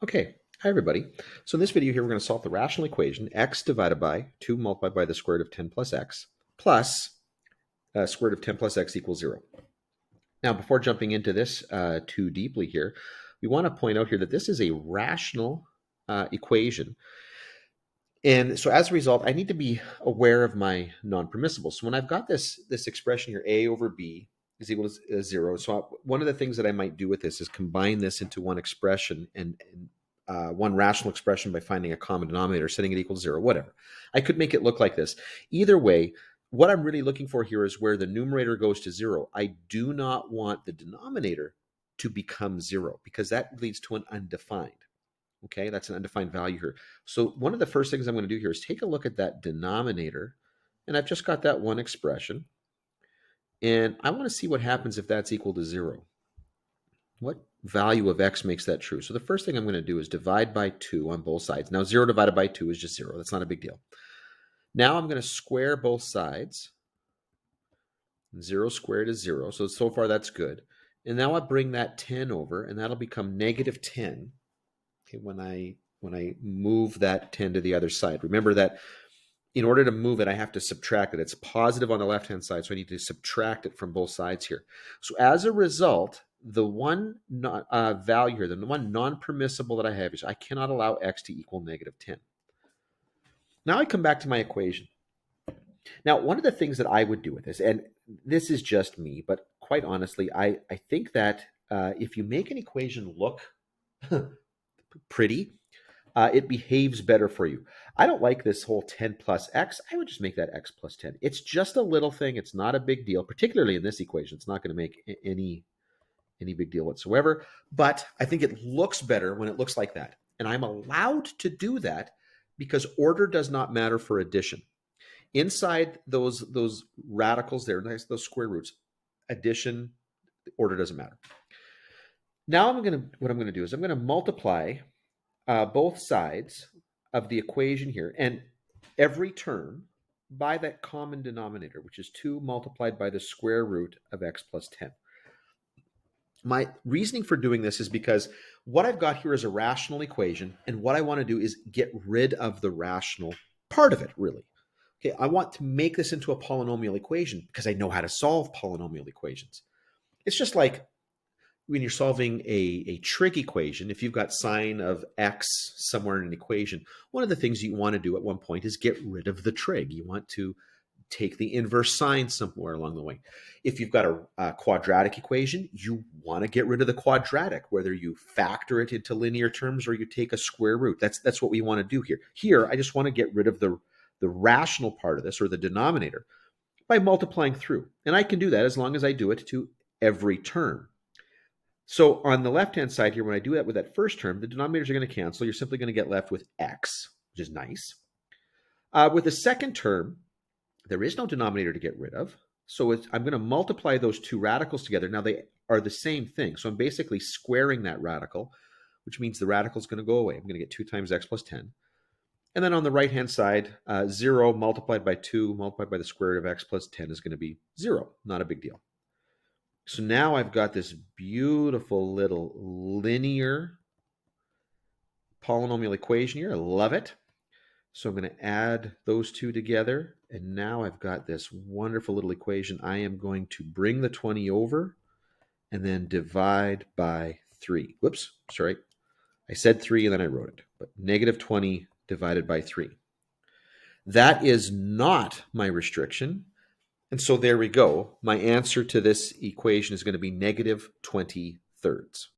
Okay, hi everybody. So in this video here, we're going to solve the rational equation x divided by 2 multiplied by the square root of 10 plus x plus square root of 10 plus x equals 0. Now, before jumping into this too deeply here, we want to point out here that this is a rational equation. And so as a result, I need to be aware of my non-permissibles. So when I've got this expression here, a over b is equal to 0. So one of the things that I might do with this is combine this into one expression and one rational expression by finding a common denominator, setting it equal to 0, whatever. I could make it look like this. Either way, what I'm really looking for here is where the numerator goes to 0. I do not want the denominator to become 0 because that leads to an undefined. Okay, that's an undefined value here. So one of the first things I'm going to do here is take a look at that denominator. And I've just got that one expression. And I want to see what happens if that's equal to 0. What value of x makes that true? So the first thing I'm going to do is divide by 2 on both sides. Now 0 divided by 2 is just 0. That's not a big deal. Now I'm going to square both sides. 0 squared is 0. So far that's good. And now I bring that 10 over, and that'll become negative 10. Okay, when I move that 10 to the other side. Remember that in order to move it, I have to subtract it. It's positive on the left-hand side, so I need to subtract it from both sides here. So as a result, the one value here, the one non-permissible that I have is I cannot allow x to equal negative 10. Now I come back to my equation. Now, one of the things that I would do with this, and this is just me, but quite honestly, I think that if you make an equation look pretty, it behaves better for you. I don't like this whole 10 plus x. I would just make that x plus 10. It's just a little thing. It's not a big deal, particularly in this equation. It's not going to make any big deal whatsoever. But I think it looks better when it looks like that. And I'm allowed to do that because order does not matter for addition. Inside those radicals there, those square roots, addition, order doesn't matter. Now what I'm going to do is I'm going to multiply both sides of the equation here and every term by that common denominator, which is 2 multiplied by the square root of x plus 10. My reasoning for doing this is because what I've got here is a rational equation, and what I want to do is get rid of the rational part of it, really. Okay, I want to make this into a polynomial equation because I know how to solve polynomial equations. It's just like when you're solving a trig equation, if you've got sine of x somewhere in an equation, one of the things you want to do at one point is get rid of the trig. You want to take the inverse sine somewhere along the way. If you've got a quadratic equation, you want to get rid of the quadratic, whether you factor it into linear terms or you take a square root. That's what we want to do here. Here, I just want to get rid of the rational part of this, or the denominator, by multiplying through. And I can do that as long as I do it to every term. So on the left-hand side here, when I do that with that first term, the denominators are going to cancel. You're simply going to get left with x, which is nice. With the second term, there is no denominator to get rid of. So I'm going to multiply those two radicals together. Now they are the same thing. So I'm basically squaring that radical, which means the radical is going to go away. I'm going to get 2 times x plus 10. And then on the right-hand side, 0 multiplied by 2 multiplied by the square root of x plus 10 is going to be 0. Not a big deal. So now I've got this beautiful little linear polynomial equation here. I love it. So I'm going to add those two together. And now I've got this wonderful little equation. I am going to bring the 20 over and then divide by 3. Whoops, sorry. I said 3 and then I wrote it. But negative 20 divided by 3. That is not my restriction. And so there we go. My answer to this equation is going to be negative 20 thirds.